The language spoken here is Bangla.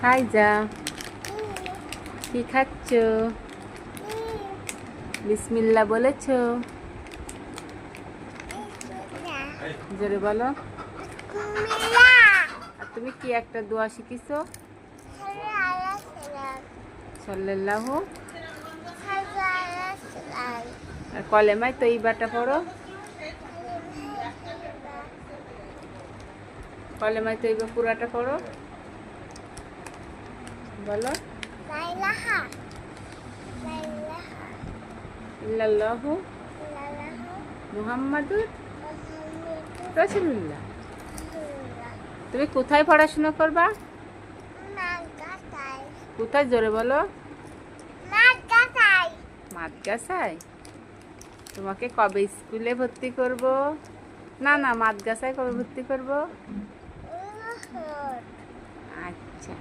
হাই যা, কি খাচ্ছ? বিসমিল্লাহ বলেছো? জোরে বলো। আর তুমি কি একটা দোয়া শিখিছো? সাল্লাল্লাহু। আর কলেমায় তৈবাটা পড়ো। কলেমায় তৈবা পুরাটা পড়ো। বলো। ইল্লাল্লাহু মুহাম্মাদুর রাসূলুল্লাহ। তুমি কোথায় পড়াশোনা করবা? কোথায়, জোরে বলো। মাদ্রাসায়। তোমাকে কবে স্কুলে ভর্তি করব? না না, মাদ্রাসায় কবে ভর্তি করব? আচ্ছা।